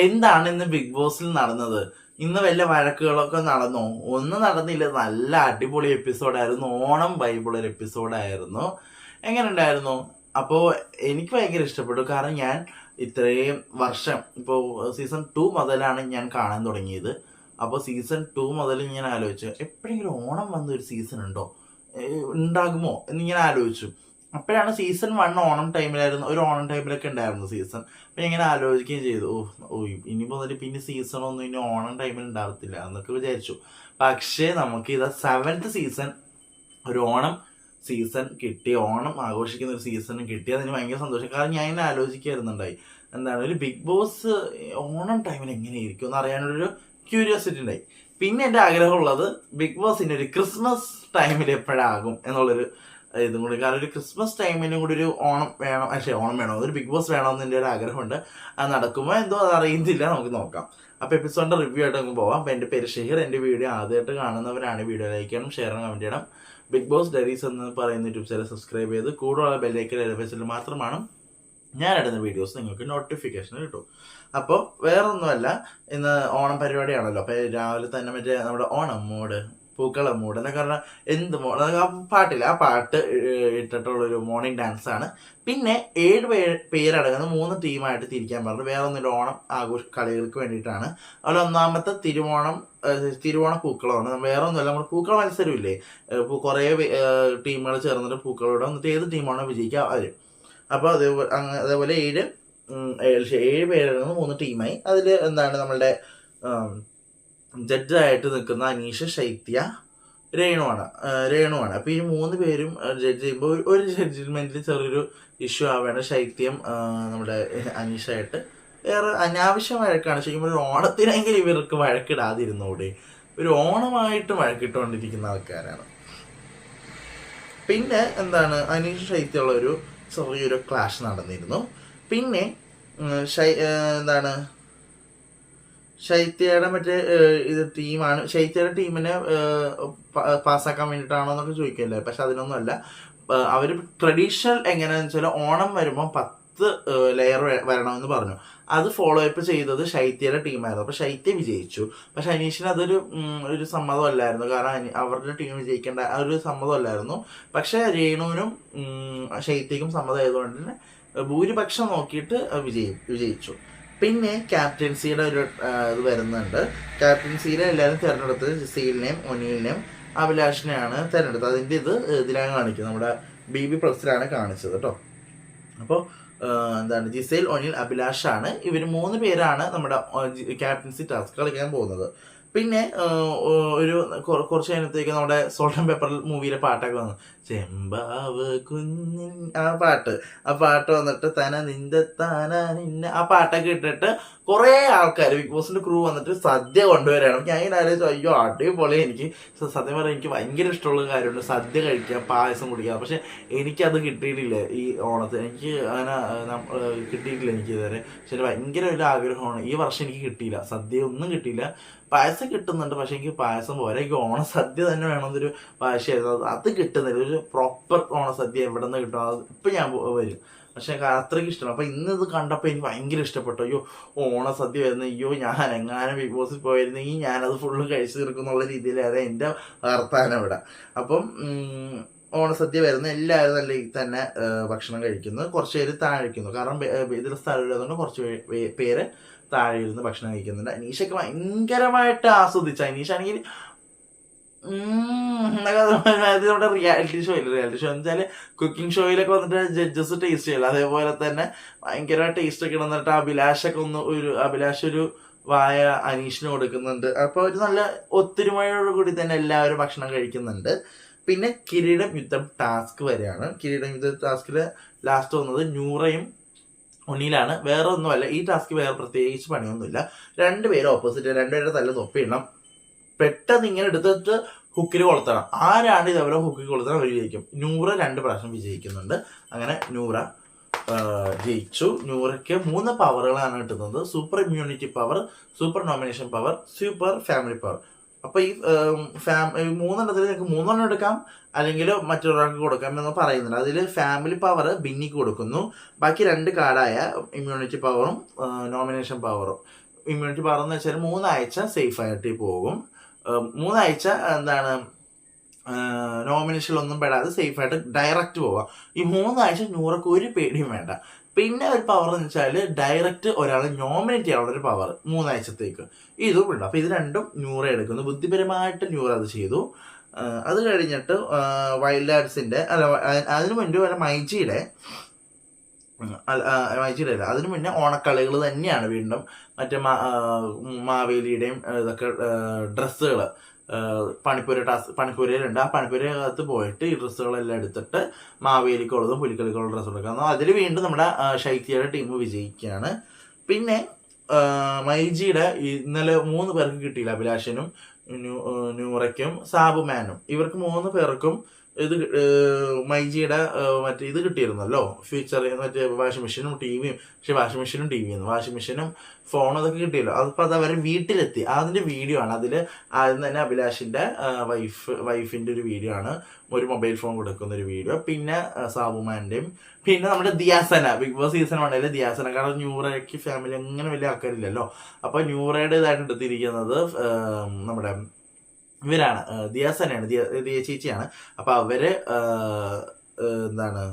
എന്താണ് ഇന്ന് ബിഗ് ബോസിൽ നടന്നത്? ഇന്ന് വല്ല വഴക്കുകളൊക്കെ നടന്നോ? ഒന്നും നടന്നില്ല. നല്ല അടിപൊളി എപ്പിസോഡായിരുന്നു. ഓണം ബൈബിളൊരു എപ്പിസോഡായിരുന്നു. എങ്ങനെ ഉണ്ടായിരുന്നു? അപ്പോൾ എനിക്ക് ഭയങ്കര ഇഷ്ടപ്പെട്ടു. കാരണം ഞാൻ ഇത്രയും വർഷം ഇപ്പോൾ സീസൺ 2 മുതലാണ് ഞാൻ കാണാൻ തുടങ്ങിയത്. അപ്പോൾ സീസൺ 2 മുതൽ ഞാൻ ആലോചിച്ചു, എപ്പോഴെങ്കിലും ഓണം വന്നൊരു സീസൺ ഉണ്ടോ, ഉണ്ടാകുമോ എന്നിങ്ങനെ ആലോചിച്ചു. അപ്പോഴാണ് സീസൺ 1 ഓണം ടൈമിലായിരുന്നു, ഒരു ഓണം ടൈമിലൊക്കെ ഉണ്ടായിരുന്നു സീസൺ. അപ്പം ഇങ്ങനെ ആലോചിക്കുകയും ചെയ്തു, ഓ ഇനി മുതൽ പിന്നെ സീസണൊന്നും ഇനി ഓണം ടൈമിൽ ഉണ്ടാകത്തില്ല എന്നൊക്കെ വിചാരിച്ചു. പക്ഷേ നമുക്ക് ഇത് 7th സീസൺ, ഒരു ഓണം സീസൺ കിട്ടി, ഓണം ആഘോഷിക്കുന്ന ഒരു സീസൺ കിട്ടി. അതിന് ഭയങ്കര സന്തോഷം. കാരണം ഞാൻ ഇങ്ങനെ ആലോചിക്കായിരുന്നുണ്ടായി, എന്താണ് ഒരു ബിഗ് ബോസ് ഓണം ടൈമിൽ എങ്ങനെയായിരിക്കും എന്ന് അറിയാനൊരു ക്യൂരിയോസിറ്റി ഉണ്ടായി. പിന്നെ എൻ്റെ ആഗ്രഹമുള്ളത് ബിഗ് ബോസിൻ്റെ ഒരു ക്രിസ്മസ് ടൈമിൽ എപ്പോഴാകും എന്നുള്ളൊരു ഇതും കൂടി. കാരണം ഒരു ക്രിസ്മസ് ടൈമിനും കൂടി ഒരു ഓണം വേണം, ഓണം വേണം, ഒരു ബിഗ് ബോസ് വേണമെന്ന് എൻ്റെ ഒരു ആഗ്രഹമുണ്ട്. അത് നടക്കുമോ എന്തോ അത് അറിയുന്നില്ല, നമുക്ക് നോക്കാം. അപ്പോൾ എപ്പിസോഡിൻ്റെ റിവ്യൂ ആയിട്ട് നമുക്ക് പോകാം. അപ്പോൾ എൻ്റെ പേര് ഷെഹിർ. എൻ്റെ വീഡിയോ ആദ്യമായിട്ട് കാണുന്നവരാണ് വീഡിയോ ലൈക്ക് ചെയ്യണം, ഷെയർ ചെയ്യണം, കമൻറ്റ് ചെയ്യണം. ബിഗ് ബോസ് ഡയറീസ് എന്ന് പറയുന്ന യൂട്യൂബ് ചാനൽ സബ്സ്ക്രൈബ് ചെയ്ത് കൂടുതലുള്ള ബെല്ലൈക്കൻ എലവേഷനിൽ മാത്രമാണ് ഞാൻ ഇടുന്ന വീഡിയോസ് നിങ്ങൾക്ക് നോട്ടിഫിക്കേഷൻ കിട്ടും. അപ്പോൾ വേറൊന്നുമല്ല, ഇന്ന് ഓണം പരിപാടിയാണല്ലോ. അപ്പോൾ രാവിലെ തന്നെ മറ്റേ നമ്മുടെ ഓണം മൂട്, പൂക്കളം മൂട് എന്നൊക്കെ പറഞ്ഞാൽ എന്ത് പാട്ടില്ല, ആ പാട്ട് ഇട്ടിട്ടുള്ളൊരു മോർണിംഗ് ഡാൻസ് ആണ്. പിന്നെ 7 പേരടങ്ങുന്ന 3 ടീമായിട്ട് തിരിക്കാൻ പറഞ്ഞു. വേറെ ഒന്നുമില്ല, ഓണം കളികൾക്ക് വേണ്ടിയിട്ടാണ്. അതുപോലെ ഒന്നാമത്തെ തിരുവോണ പൂക്കളമാണ്. വേറെ ഒന്നുമില്ല, നമ്മൾ പൂക്കള മത്സരമില്ലേ, കുറേ ടീമുകൾ ചേർന്നിട്ട് പൂക്കളോടെ എന്നിട്ട് ഏത് ടീമാണോ വിജയിക്കുക അവർ. അപ്പോൾ അതേപോലെ 7 പേരടങ്ങുന്ന 3 ടീമായി. അതിൽ എന്താണ് നമ്മളുടെ ജഡ്ജായിട്ട് നിൽക്കുന്ന അനീഷ്, ശൈത്യ, രേണുവാണ്. അപ്പോൾ ഈ 3 പേരും ജഡ്ജ് ചെയ്യുമ്പോൾ ഒരു ജഡ്ജ്മെന്റിൽ ചെറിയൊരു ഇഷ്യൂ ആവുകയാണ്. ശൈത്യം നമ്മുടെ അനീഷായിട്ട് വേറെ അനാവശ്യ വഴക്കാണ്. ശരിക്കും ഒരു ഓണത്തിനെങ്കിലും ഇവർക്ക് വഴക്കിടാതിരുന്നോടെ, ഒരു ഓണമായിട്ട് വഴക്കിട്ടുകൊണ്ടിരിക്കുന്ന ആൾക്കാരാണ്. പിന്നെ എന്താണ് അനീഷ് ശൈത്യമുള്ള ഒരു ചെറിയൊരു ക്ലാഷ് നടന്നിരുന്നു. പിന്നെ എന്താണ് ശൈത്യയുടെ മറ്റേ ഇത് ടീമാണ്, ശൈത്യയുടെ ടീമിനെ പാസ്സാക്കാൻ വേണ്ടിയിട്ടാണോ എന്നൊക്കെ ചോദിക്കില്ലേ. പക്ഷെ അതിനൊന്നും അല്ല. അവർ ട്രഡീഷണൽ എങ്ങനെയാണെന്ന് വെച്ചാൽ ഓണം വരുമ്പോൾ 10 ലെയർ വരണമെന്ന് പറഞ്ഞു. അത് ഫോളോ അപ്പ് ചെയ്തത് ശൈത്യയുടെ ടീമായിരുന്നു. അപ്പോൾ ശൈത്യ വിജയിച്ചു. പക്ഷെ അനീഷിന് ഒരു സമ്മതമല്ലായിരുന്നു. കാരണം അവരുടെ ടീം വിജയിക്കേണ്ട ഒരു സമ്മതമല്ലായിരുന്നു. പക്ഷെ രേണുവിനും ശൈത്യക്കും സമ്മതമായതുകൊണ്ട് തന്നെ ഭൂരിപക്ഷം നോക്കിയിട്ട് വിജയിച്ചു. പിന്നെ ക്യാപ്റ്റൻസിയുടെ ഒരു ഇത് വരുന്നുണ്ട്. ക്യാപ്റ്റൻസിയിലെ എല്ലാവരും തിരഞ്ഞെടുത്തത് ജിസീലിനെയും ഒനീലിനെയും അഭിലാഷിനെയാണ് തിരഞ്ഞെടുത്തത്. അതിൻ്റെ ഇതിലാണ് കാണിക്കുന്നത്, നമ്മുടെ BB+ കാണിച്ചത് കേട്ടോ. അപ്പോൾ എന്താണ് ജിസേൽ, ഒനിൽ, അഭിലാഷാണ്. ഇവർ 3 പേരാണ് നമ്മുടെ ക്യാപ്റ്റൻസി ടാസ്ക് കളിക്കാൻ പോകുന്നത്. പിന്നെ കുറച്ച് കഴിഞ്ഞത്തേക്ക് നമ്മുടെ സോൾട്ട് ആൻഡ് പെപ്പർ മൂവിയിലെ പാട്ടൊക്കെ വന്നു, ചെമ്പാവ് കുഞ്ഞിൻ ആ പാട്ട് വന്നിട്ട് തന നിന്റെ താന നിന്നെ ആ പാട്ടൊക്കെ ഇട്ടിട്ട് കുറേ ആൾക്കാർ ബിഗ് ബോസിന്റെ ക്രൂ വന്നിട്ട് സദ്യ കൊണ്ടുവരാണ്. ഞാൻ ഇങ്ങനെ ആലോചിച്ചു, അയ്യോ അടിപൊളി. എനിക്ക് സത്യം പറഞ്ഞാൽ എനിക്ക് ഭയങ്കര ഇഷ്ടമുള്ള കാര്യമുണ്ട് സദ്യ കഴിക്കുക, പായസം കുടിക്കുക. പക്ഷെ എനിക്കത് കിട്ടിയിട്ടില്ല ഈ ഓണത്തിന്. എനിക്ക് അങ്ങനെ കിട്ടിയിട്ടില്ല എനിക്ക് ഇതുവരെ. പക്ഷെ ഭയങ്കര ഒരു ആഗ്രഹമാണ്. ഈ വർഷം എനിക്ക് കിട്ടിയില്ല, സദ്യ ഒന്നും കിട്ടിയില്ല. പായസം കിട്ടുന്നുണ്ട്, പക്ഷെ എനിക്ക് പായസം പോരാ. എനിക്ക് ഓണസദ്യ തന്നെ വേണമെന്നൊരു വാശിയായിരുന്നു. അത് കിട്ടുന്നില്ല. ഒരു പ്രോപ്പർ ഓണസദ്യ എവിടെ നിന്ന് കിട്ടും, അത് ഇപ്പം ഞാൻ വരും. പക്ഷെ അത്രയ്ക്ക് ഇഷ്ടമാണ്. അപ്പം ഇന്നത് കണ്ടപ്പോൾ എനിക്ക് ഭയങ്കര ഇഷ്ടപ്പെട്ടു. അയ്യോ ഓണസദ്യ വരുന്ന, അയ്യോ ഞാൻ എങ്ങാനും ബിഗ് ബോസിൽ പോയിരുന്നെങ്കിൽ ഞാനത് ഫുള്ള് കഴിച്ചു തീർക്കുന്നുള്ള രീതിയിലാണ് എൻ്റെ വർത്താനം ഇവിടെ. അപ്പം ഓണസദ്യ വരുന്ന എല്ലാവരും നല്ല തന്നെ ഭക്ഷണം കഴിക്കുന്നു. കുറച്ച് പേര് താഴെ കഴിക്കുന്നു. കാരണം ഇതിൽ സ്ഥലമില്ലാത്തതുകൊണ്ട് കുറച്ച് പേര് താഴെ ഇരുന്ന് ഭക്ഷണം കഴിക്കുന്നുണ്ട്. അനീഷൊക്കെ ഭയങ്കരമായിട്ട് ആസ്വദിച്ചു. അനീഷാണെങ്കിൽ നമ്മുടെ റിയാലിറ്റി ഷോ എന്ന് വെച്ചാൽ കുക്കിംഗ് ഷോയിലൊക്കെ വന്നിട്ട് ജഡ്ജസ് ടേസ്റ്റ് ചെയ്യില്ല, അതേപോലെ തന്നെ ഭയങ്കര ടേസ്റ്റ് ഒക്കെ വന്നിട്ട് അഭിലാഷ് ഒരു വായ അനീഷിന് കൊടുക്കുന്നുണ്ട്. അപ്പോൾ ഒരു നല്ല ഒത്തൊരുമയോട് കൂടി തന്നെ എല്ലാവരും ഭക്ഷണം കഴിക്കുന്നുണ്ട്. പിന്നെ കിരീടം യുദ്ധം ടാസ്ക് വരെയാണ്. കിരീടം യുദ്ധ ടാസ്കിൽ ലാസ്റ്റ് വന്നത് നൂറയും ഒന്നിലാണ്. വേറെ ഒന്നുമല്ല, ഈ ടാസ്ക് വേറെ പ്രത്യേകിച്ച് പണിയൊന്നുമില്ല. 2 പേര് ഓപ്പോസിറ്റ്, 2 പേരുടെ തല്ല തൊപ്പിയിടണം. പെട്ടെന്ന് ഇങ്ങനെ എടുത്തിട്ട് ഹുക്കിൽ കൊളുത്തണം. ആരാണ് ഇതവരെ ഹുക്കിൽ കൊളുത്തണം അവർ വിജയിക്കും. 2 പ്രാവശ്യം വിജയിക്കുന്നുണ്ട്. അങ്ങനെ നൂറ ജയിച്ചു. നൂറയ്ക്ക് 3 പവറുകളാണ് കിട്ടുന്നത്: super immunity power, super nomination power, super family power. അപ്പൊ ഈ മൂന്നെണ്ണത്തിൽ നിങ്ങൾക്ക് 3 എടുക്കാം, അല്ലെങ്കിൽ മറ്റൊരാൾക്ക് കൊടുക്കാം എന്ന് പറയുന്നുണ്ട്. അതിൽ ഫാമിലി പവർ ബിന്നിക്ക് കൊടുക്കുന്നു. ബാക്കി 2 കാർഡായ ഇമ്മ്യൂണിറ്റി പവറും നോമിനേഷൻ പവറും. ഇമ്മ്യൂണിറ്റി പവർ എന്ന് വെച്ചാൽ 3 ആഴ്ച സേഫ് ആയിട്ട് പോകും. 3 ആഴ്ച എന്താണ് നോമിനേഷനിലൊന്നും പെടാതെ സേഫ് ആയിട്ട് ഡയറക്റ്റ് പോവാം. ഈ 3 ആഴ്ച ന്യൂറക്ക് ഒരു പേടിയും വേണ്ട. പിന്നെ ഒരു പവർ എന്ന് വെച്ചാൽ ഡയറക്റ്റ് ഒരാളെ നോമിനേറ്റ് ചെയ്യാനുള്ള ഒരു പവർ 3 ആഴ്ചത്തേക്ക് ഇതും ഉണ്ട്. അപ്പൊ ഇത് രണ്ടും ന്യൂറ എടുക്കുന്നു. ബുദ്ധിപരമായിട്ട് ന്യൂറ അത് ചെയ്തു. അത് കഴിഞ്ഞിട്ട് വൈൽഡ് ആർട്സിന്റെ അതിനു മുൻപ് വരെ മൈജിയുടെ അല്ല, അതിനു മുന്നേ ഓണക്കളികൾ തന്നെയാണ്. വീണ്ടും മറ്റേ മാവേലിയുടെയും ഇതൊക്കെ ഡ്രസ്സുകൾ പണിപ്പുരയിലുണ്ട്. ആ പണിപ്പുരകത്ത് പോയിട്ട് ഈ ഡ്രസ്സുകളെല്ലാം എടുത്തിട്ട് മാവേലിക്കുള്ളതും പുലിക്കളിക്കുള്ള ഡ്രസ്സ് എടുക്കാം. അതിൽ വീണ്ടും നമ്മുടെ ശൈത്യയുടെ ടീം വിജയിക്കുകയാണ്. പിന്നെ മൈജിയുടെ ഇന്നലെ 3 പേർക്ക് കിട്ടിയില്ല. അഭിലാഷനും ന്യൂറയ്ക്കും സാബുമാനും. ഇവർക്ക് 3 പേർക്കും ഇത് മൈജിയുടെ മറ്റേ ഇത് കിട്ടിയിരുന്നല്ലോ, ഫ്യൂച്ചർ മറ്റേ വാഷിംഗ് മെഷീനും ടിവിയും. പക്ഷെ വാഷിംഗ് മെഷീനും ടിവിയും വാഷിംഗ് മെഷീനും ഫോണും ഇതൊക്കെ കിട്ടിയല്ലോ. അതിപ്പോൾ അത് അവരെ വീട്ടിലെത്തി. അതിന്റെ വീഡിയോ ആണ്. അതിൽ ആദ്യം തന്നെ അഭിലാഷിന്റെ വൈഫിന്റെ ഒരു വീഡിയോ ആണ്, ഒരു മൊബൈൽ ഫോൺ കൊടുക്കുന്ന ഒരു വീഡിയോ. പിന്നെ സാബുമാന്റെയും പിന്നെ നമ്മുടെ Diya Sana, big boss season 1 Diya Sana. കാരണം ന്യൂറയ്ക്ക് ഫാമിലി അങ്ങനെ വലിയ ആൾക്കാരില്ലല്ലോ. അപ്പൊ ന്യൂറയുടെ ഇതായിട്ട് എടുത്തിരിക്കുന്നത് നമ്മുടെ ഇവരാണ്, ദിയാസനയാണ്, ദിയ ചേച്ചിയാണ്. അപ്പൊ അവര് എന്താണ്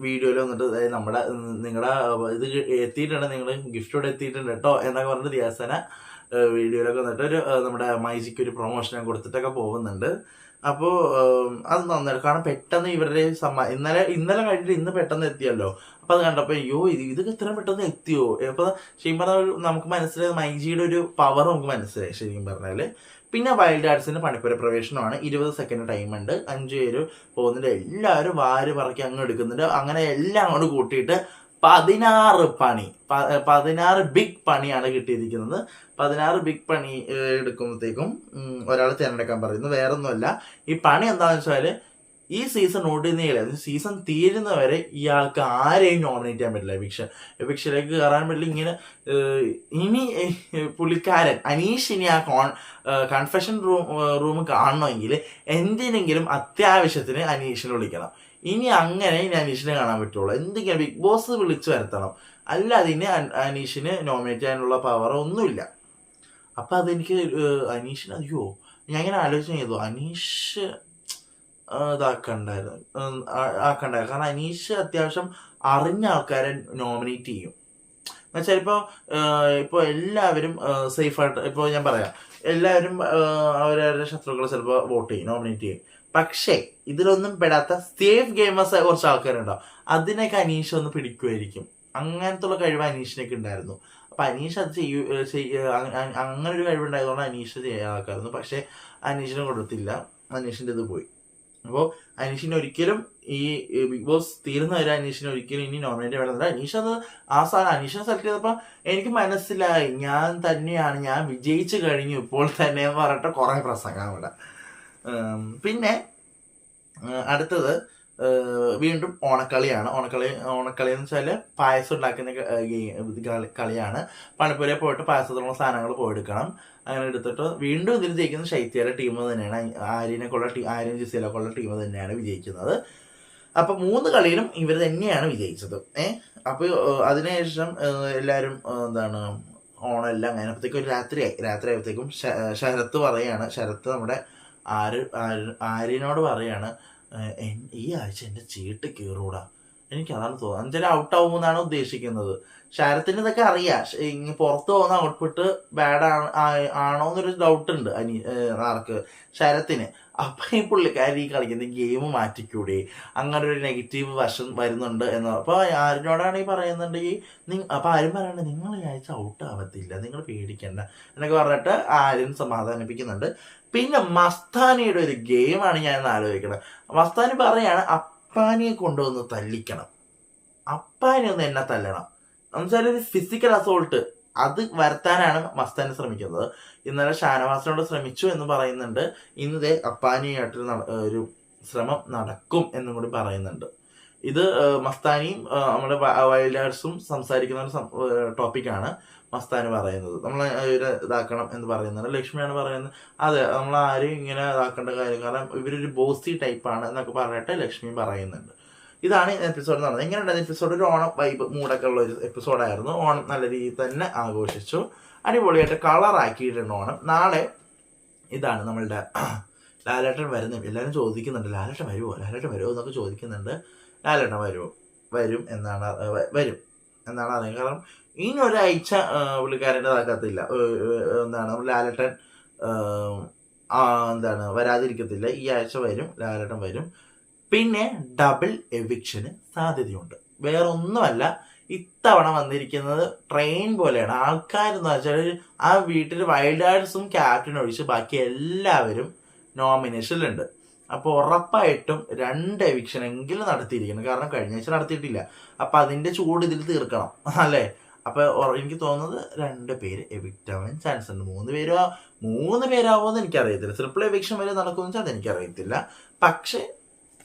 വീഡിയോയിൽ വന്നിട്ട് നമ്മുടെ നിങ്ങളുടെ ഇത് എത്തിയിട്ടുണ്ട്, നിങ്ങൾ ഗിഫ്റ്റോടെ എത്തിയിട്ടുണ്ട് കേട്ടോ എന്നൊക്കെ പറഞ്ഞിട്ട് ദിയാസന വീഡിയോയിലൊക്കെ വന്നിട്ട് ഒരു നമ്മുടെ മൈജിക്ക് ഒരു പ്രൊമോഷൻ കൊടുത്തിട്ടൊക്കെ പോകുന്നുണ്ട്. അപ്പോൾ അത് നന്നായിട്ട്. കാരണം പെട്ടെന്ന് ഇവരുടെ ഇന്നലെ കഴിഞ്ഞിട്ട് ഇന്ന് പെട്ടെന്ന് എത്തിയല്ലോ. അപ്പൊ അത് കണ്ടപ്പോ അയ്യോ ഇതൊക്കെ ഇത്രയും പെട്ടെന്ന് എത്തിയോ. അപ്പൊ ശരിക്കും പറഞ്ഞാൽ നമുക്ക് മനസ്സിലായത് മൈജിയുടെ ഒരു പവർ നമുക്ക് മനസ്സിലായി ശരിക്കും പറഞ്ഞാല്. പിന്നെ വൈൽഡ് ആർട്സിന്റെ പണിപ്പുര പ്രവേശനമാണ്. 20 സെക്കൻഡ് ടൈം ഉണ്ട്. 5 പേര് പോകുന്നുണ്ട്. എല്ലാവരും വാരി പറക്കി അങ്ങ് എടുക്കുന്നുണ്ട്. അങ്ങനെ എല്ലാം അങ്ങോട്ട് കൂട്ടിയിട്ട് 16 ബിഗ് പണിയാണ് കിട്ടിയിരിക്കുന്നത്. 16 ബിഗ് പണി എടുക്കുമ്പോഴത്തേക്കും ഒരാൾ തിരഞ്ഞെടുക്കാൻ പറയുന്നു. വേറൊന്നുമല്ല, ഈ പണി എന്താണെന്ന് വെച്ചാല് ഈ സീസൺ ഓടുന്നതിൽ സീസൺ തീരുന്നവരെ ഇയാൾക്ക് ആരെയും നോമിനേറ്റ് ചെയ്യാൻ പറ്റില്ല. എവിക്ഷനിലേക്ക് കയറാൻ പറ്റില്ല. ഇങ്ങനെ ഇനി പുള്ളിക്കാരൻ അനീഷ് ഇനി ആ കൺഫെഷൻ റൂം കാണണമെങ്കിൽ എന്തിനെങ്കിലും അത്യാവശ്യത്തിന് അനീഷിനെ വിളിക്കണം. ഇനി അനീഷിനെ കാണാൻ പറ്റുള്ളൂ. എന്തെങ്കിലും ബിഗ് ബോസ് വിളിച്ചു വരുത്തണം. അല്ലാതെ ഇനി അനീഷിന് നോമിനേറ്റ് ചെയ്യാനുള്ള പവർ ഒന്നുമില്ല. അപ്പൊ അതെനിക്ക് അനീഷിന് അയ്യോ ഞാൻ ഇങ്ങനെ ആലോചന ചെയ്തു, അനീഷ് ആക്കണ്ടായിരുന്നു. കാരണം അനീഷ് അത്യാവശ്യം അറിഞ്ഞ ആൾക്കാരെ നോമിനേറ്റ് ചെയ്യും. എന്നുവെച്ചാൽ ഇപ്പോൾ എല്ലാവരും സേഫായിട്ട്, ഇപ്പോൾ ഞാൻ പറയാം, എല്ലാവരും അവരവരുടെ ശത്രുക്കളെ ചിലപ്പോൾ വോട്ട് ചെയ്യും, നോമിനേറ്റ് ചെയ്യും. പക്ഷേ ഇതിലൊന്നും പെടാത്ത സേഫ് ഗെയിമേഴ്സ് കുറച്ച് ആൾക്കാരുണ്ടാവും. അതിനൊക്കെ അനീഷ് ഒന്ന് പിടിക്കുമായിരിക്കും. അങ്ങനത്തുള്ള കഴിവ് അനീഷിനൊക്കെ ഉണ്ടായിരുന്നു. അപ്പൊ അനീഷ് അത് അങ്ങനെ ഒരു കഴിവുണ്ടായതുകൊണ്ട് അനീഷ് ചെയ്യാൻ ആൾക്കാരുന്നു. പക്ഷെ അനീഷിനെ കൊടുത്തില്ല, അനീഷിന്റെ ഇത് പോയി. അപ്പോൾ അനീഷിന് ഒരിക്കലും ഈ ബിഗ് ബോസ് തീരുന്നവരെ അനീഷിന് ഒരിക്കലും ഇനി നോമിനേറ്റ് വേണമെന്നില്ല. അനീഷിനെ സെലക്ട് ചെയ്തപ്പോൾ എനിക്ക് മനസ്സിലായി ഞാൻ വിജയിച്ചു കഴിഞ്ഞു ഇപ്പോൾ തന്നെ എന്ന് പറഞ്ഞിട്ട് കുറെ പ്രസംഗം അവിടെ. പിന്നെ അടുത്തത് വീണ്ടും ഓണക്കളിയാണ്. ഓണക്കളി എന്ന് വെച്ചാൽ പായസം ഉണ്ടാക്കുന്ന കളിയാണ്. പണിപ്പുര പോയിട്ട് പായസത്തിലുള്ള സാധനങ്ങൾ പോയെടുക്കണം. അങ്ങനെ എടുത്തിട്ട് വീണ്ടും ഇതിൽ ജയിക്കുന്ന ശൈത്യയുടെ ടീം തന്നെയാണ്. ആര്യൻ ജിസയിലൊക്കെയുള്ള ടീം തന്നെയാണ് വിജയിക്കുന്നത്. അപ്പൊ 3 കളിയിലും ഇവർ തന്നെയാണ് വിജയിച്ചത്. അപ്പൊ അതിനുശേഷം എല്ലാവരും എന്താണ് ഓണമെല്ലാം കഴിഞ്ഞപ്പോഴത്തേക്കും ഒരു രാത്രി ആയപ്പോഴത്തേക്കും ശരത്ത് നമ്മുടെ ആര്യനോട് പറയാണ്, ഈ ആഴ്ച എന്റെ ചീട്ട് കീറൂടാ, എനിക്ക് അതാണ് തോന്നുന്നത്. എന്നുവെച്ചാൽ ഔട്ടാവുമെന്നാണ് ഉദ്ദേശിക്കുന്നത്. ശരത്തിന് ഇതൊക്കെ അറിയാം, പുറത്തു പോകുന്ന ഔട്ട്പുട്ട് ബാഡ് ആണോ എന്നൊരു ഡൗട്ട് ഉണ്ട് ശരത്തിന്. അപ്പൊ ഈ പുള്ളിക്കാരി കളിക്കുന്ന ഗെയിം മാറ്റിക്കൂടെ, അങ്ങനെ ഒരു നെഗറ്റീവ് വശം വരുന്നുണ്ട് എന്ന്. അപ്പൊ ആരിനോടാണ് ഈ പറയുന്നുണ്ടെങ്കിൽ അപ്പൊ ആരും പറയണ്ട, നിങ്ങൾ ഈ ആഴ്ച ഔട്ട് ആവത്തില്ല, നിങ്ങൾ പേടിക്കണ്ട എന്നൊക്കെ പറഞ്ഞിട്ട് ആരും സമാധാനിപ്പിക്കുന്നുണ്ട്. പിന്നെ മസ്താനിയുടെ ഒരു ഗെയിമാണ് ഞാൻ ആലോചിക്കുന്നത്. മസ്താനി പറയാണ് അപ്പാനിയെ കൊണ്ടുവന്ന് തല്ലിക്കണം, അപ്പാനി ഒന്ന് എന്നെ തല്ലണം എന്നുവെച്ചാൽ ഒരു ഫിസിക്കൽ അസോൾട്ട് അത് വരുത്താനാണ് മസ്താനി ശ്രമിക്കുന്നത്. ഇന്നലെ ഷാനവാസിനോട് ശ്രമിച്ചു എന്ന് പറയുന്നുണ്ട്. ഇന്നതേ അപ്പാനിയായിട്ട് ഒരു ശ്രമം നടക്കും എന്നും കൂടി പറയുന്നുണ്ട്. ഇത് മസ്താനിയും നമ്മുടെ വൈൽഡ് ആർട്സും സംസാരിക്കുന്ന ഒരു ടോപ്പിക്കാണ് മസ്താനി പറയുന്നത്. നമ്മൾ ഇതാക്കണം എന്ന് പറയുന്നത്. ലക്ഷ്മിയാണ് പറയുന്നത് അതെ നമ്മൾ ആരും ഇങ്ങനെ ഇതാക്കേണ്ട കാര്യം, കാരണം ഇവരൊരു ബോസി ടൈപ്പാണ് എന്നൊക്കെ പറഞ്ഞിട്ട് ലക്ഷ്മി പറയുന്നുണ്ട്. ഇതാണ് എപ്പിസോഡ് നടന്നത്. എങ്ങനെയുണ്ടായിരുന്നു എപ്പിസോഡ്? ഒരു ഓണം വൈബ് മൂടൊക്കെ ഉള്ള ഒരു എപ്പിസോഡായിരുന്നു. ഓണം നല്ല രീതിയിൽ തന്നെ ആഘോഷിച്ചു, അടിപൊളിയായിട്ട് കളറാക്കിയിട്ടുണ്ട് ഓണം. നാളെ ഇതാണ് നമ്മളുടെ ലാലേട്ടൻ വരുന്നത്. എല്ലാവരും ചോദിക്കുന്നുണ്ട് ലാലേട്ടൻ വരുമോ എന്നൊക്കെ ചോദിക്കുന്നുണ്ട്. ലാലേട്ടൻ വരും എന്നാണ് അറിയുന്നത്. കാരണം ഇനി ഒരാഴ്ച പുള്ളിക്കാരൻ്റെ ഇതാക്കത്തില്ല. ലാലേട്ടൻ വരാതിരിക്കത്തില്ല. ഈ ആഴ്ച ലാലേട്ടൻ വരും. പിന്നെ ഡബിൾ എവിക്ഷന് സാധ്യതയുണ്ട്. വേറെ ഒന്നുമല്ല, ഇത്തവണ വന്നിരിക്കുന്നത് ട്രെയിൻ പോലെയാണ്. ആൾക്കാരെന്ന് വെച്ചാൽ ആ വീട്ടിൽ വൈൽഡ് ആർട്സും ക്യാപ്റ്റനും ഒഴിച്ച് ബാക്കി എല്ലാവരും നോമിനേഷനിലുണ്ട്. അപ്പോൾ ഉറപ്പായിട്ടും 2 എവിക്ഷൻ എങ്കിലും നടത്തിയിരിക്കണം. കാരണം കഴിഞ്ഞ ആഴ്ച നടത്തിയിട്ടില്ല. അപ്പം അതിൻ്റെ ചൂട് ഇതിൽ തീർക്കണം അല്ലേ? അപ്പോൾ എനിക്ക് തോന്നുന്നത് 2 പേര് എവിക്റ്റ് ആവാൻ ചാൻസ് ഉണ്ട്. 3 പേരാവോ എന്ന് എനിക്കറിയത്തില്ല. ട്രിപ്പിൾ എവിക്ഷൻ വരെ നടക്കുമെന്ന് വെച്ചാൽ അതെനിക്കറിയത്തില്ല. പക്ഷേ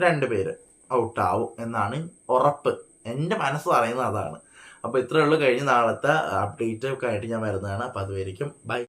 2 പേര് ഔട്ടാവും എന്നാണ് ഉറപ്പ്. എൻ്റെ മനസ്സ് പറയുന്നത് അതാണ്. അപ്പോൾ ഇത്രയേ ഉള്ളൂ. കഴിഞ്ഞ നാളത്തെ അപ്ഡേറ്റ് ഒക്കെ ആയിട്ട് ഞാൻ വരുന്നതാണ്. അപ്പോൾ അതുവരെയും ബൈ.